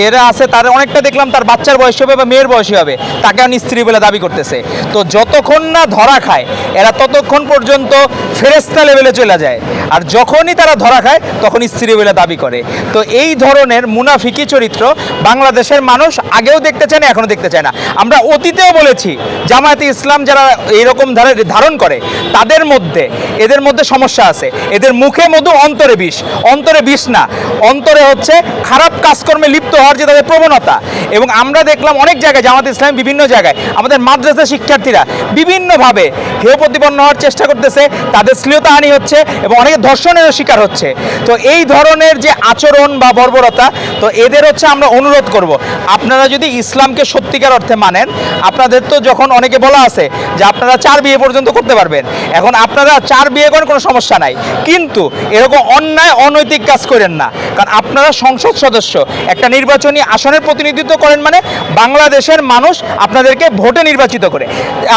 যারা আছে তার অনেকটা দেখলাম তার বাচ্চার বয়স হবে বা মেয়ের বয়সী হবে, তাকে আমি স্ত্রী বলে দাবি করতেছে। তো যতক্ষণ না ধরা খায় এরা ততক্ষণ পর্যন্ত ফেরেশতা লেভেলে চলে যায়, আর যখনই তারা ধরা খায় তখন স্ত্রী বলে দাবি করে। তো এই ধরনের মুনাফিকি চরিত্র বাংলাদেশের মানুষ আগেও দেখতে চায় না, এখনও দেখতে চায় না। আমরা অতীতেও বলেছি জামায়াতে ইসলাম যারা এইরকম ধারণ করে এদের মধ্যে সমস্যা আছে। এদের মুখে মধু, অন্তরে বিষ। অন্তরে বিষ না, অন্তরে হচ্ছে খারাপ কাজকর্মে লিপ্ত হওয়ার যে তাদের প্রবণতা। এবং আমরা দেখলাম অনেক জায়গায় জামায়াতে ইসলাম বিভিন্ন জায়গায় আমাদের মাদ্রাসা শিক্ষার্থীরা বিভিন্নভাবে হেয় প্রতিপন্ন হওয়ার চেষ্টা করতেছে, তাদের শ্লীলতাহানি হচ্ছে এবং অনেকে ধর্ষণেরও শিকার হচ্ছে। তো এই ধরনের যে আচরণ বা বর্বরতা, তো এদের হচ্ছে আমরা অনুরোধ করব, আপনারা যদি ইসলামকে সত্যিকার অর্থে মানেন, আপনাদের তো যখন অনেকে বলা আছে যে আপনারা 4 বিয়ে পর্যন্ত করতে পারবেন, এখন আপনারা 4 বিয়ে করেন কোনো সমস্যা নাই, কিন্তু এরকম অন্যায় অনৈতিক কাজ করেন না। কারণ আপনারা সংসদ সদস্য, একটা নির্বাচনী আসনের প্রতিনিধিত্ব করেন, মানে বাংলাদেশের মানুষ আপনাদেরকে ভোটে নির্বাচিত করে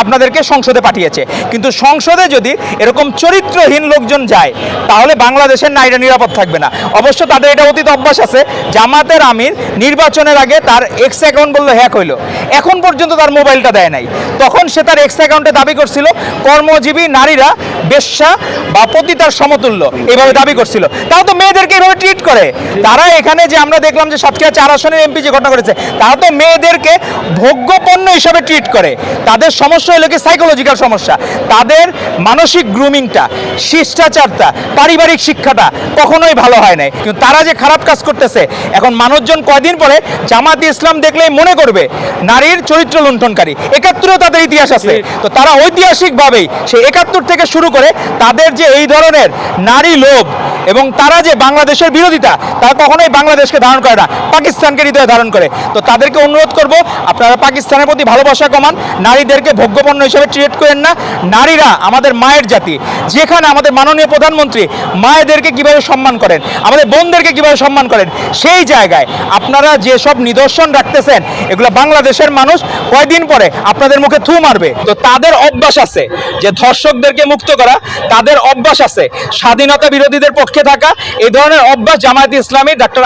আপনাদেরকে সংসদে পাঠিয়েছে। কিন্তু সংসদে যদি এরকম চরিত্রহীন লোকজন যায় তাহলে বাংলাদেশের নারীরা নিরাপদ থাকবে না। অবশ্য তাদের এটা অতীত অভ্যাস আছে। জামাতের আমির নির্বাচনের আগে তার এক্স অ্যাকাউন্ট বললো হ্যাক হইলো, এখন পর্যন্ত তার মোবাইলটা দেয় নাই। তখন সে তার এক্স অ্যাকাউন্টে দাবি করছিল কর্মজীবী নারীরা বেশ্যা বা পতিতার সমতুল্য, এভাবে দাবি করছিল। তাও তো মেয়েদেরকে এভাবে ট্রিট করে। তারা এখানে যে আমরা দেখলাম যে সাতক্ষীরা 4 আসনের এমপি যে ঘটনা করেছে, তারা তো মেয়েদেরকে ভোগ্যপণ্য হিসাবে ট্রিট করে। তাদের সমস্যা হলো কি সাইকোলজিক্যাল সমস্যা, তাদের মানসিক গ্রুমিংটা, শিষ্টাচারটা, পারিবারিক শিক্ষাটা কখনোই ভালো হয় নাই। কিন্তু তারা যে খারাপ কাজ করতেছে, এখন মানুষজন কয়দিন পরে জামাতে ইসলাম দেখলেই মনে করবে নারীর চরিত্র লুণ্ঠনকারী। 71-এও তাদের ইতিহাস আছে। তো তারা ঐতিহাসিকভাবেই সেই 71 থেকে শুরু করে তাদের যে এই ধরনের নারী লোভ এবং তারা যে বাংলাদেশের বিরোধিতা, তারা কখনোই বাংলাদেশকে ধারণ করে না, পাকিস্তানকে হৃদয়ে ধারণ করে। তো তাদেরকে অনুরোধ করব, আপনারা পাকিস্তানের প্রতি ভালোবাসা কমান, নারীদেরকে ভোগ্যপণ্য হিসেবে ট্রিট করেন না। নারীরা আমাদের মায়ের জাতি, যেখানে আমাদের মাননীয় প্রধানমন্ত্রী মায়েদেরকে কিভাবে সম্মান করেন, আমাদের বোনদেরকে কিভাবে সম্মান করেন, সেই জায়গায় আপনারা যেসব নিদর্শন রাখতেছেন, এগুলো বাংলাদেশের মানুষ কয়দিন পরে আপনাদের মুখে থু মারবে। তো তাদের অভ্যাস আছে যে ধর্ষকদেরকে মুক্ত করা, তাদের অভ্যাস আছে স্বাধীনতা বিরোধীদের পক্ষে থাকা। এই ধরনের অভ্যাস জামায়াতে ইসলামী ডক্টর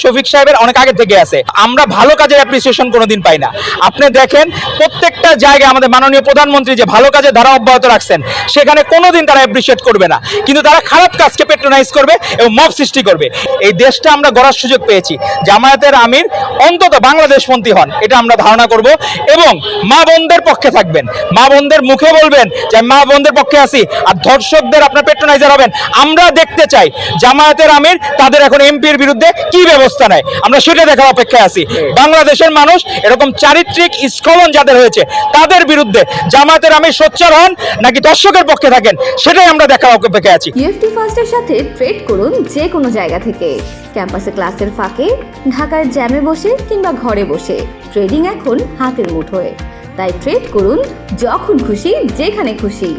শফিক সাহেবের অনেক আগে থেকে আছে। আমরা ভালো কাজের অ্যাপ্রিসিয়েশন কোনোদিন পাই না। আপনি দেখেন প্রত্যেকটা জায়গায় আমাদের মাননীয় প্রধানমন্ত্রী যে ভালো কাজের ধারা অব্যাহত রাখছেন, সেখানে কোনোদিন তারা অ্যাপ্রিসিয়েট করবে না, কিন্তু তারা খারাপ কাজকে পেট্রোনাইজ করবে এবং মব সৃষ্টি করবে। এই দেশটা আমরা গড়ার সুযোগ পেয়েছি, জামায়াতের আমির অন্তত বাংলাদেশপন্থী হন, এটা আমরা ধারণা করব। এবং মা বোনদের পক্ষে থাকবেন, মা বোনদের মুখে বলবেন যে মা বোনদের পক্ষে আছি, আর ধর্ষকদের আপনার পেট্রোনাইজার হবেন। আমরা দেখতে চাই জামায়াতের আমির তাদের এখন এমপির বিরুদ্ধে কি ব্যবস্থা নেয়, আমরা সেটা দেখার অপেক্ষায় আছি। বাংলাদেশের মানুষ এরকম চারিত্রিক স্খলন যাদের হয়েছে, তাদের বিরুদ্ধে জামায়াতের আমির সোচ্চার হন নাকি দর্শকের পক্ষে থাকেন, সেটাই আমরা দেখার অপেক্ষায় আছি। ইএফটি ফার্স্টের সাথে ট্রেড করুন যে কোনো জায়গা থেকে, ক্যাম্পাসে ক্লাসের ফাঁকে, ঢাকার জ্যামে বসে কিংবা ঘরে বসে। ট্রেডিং এখন হাতের মুঠোয়, তাই ট্রেড করুন যখন খুশি, যেখানে খুশি।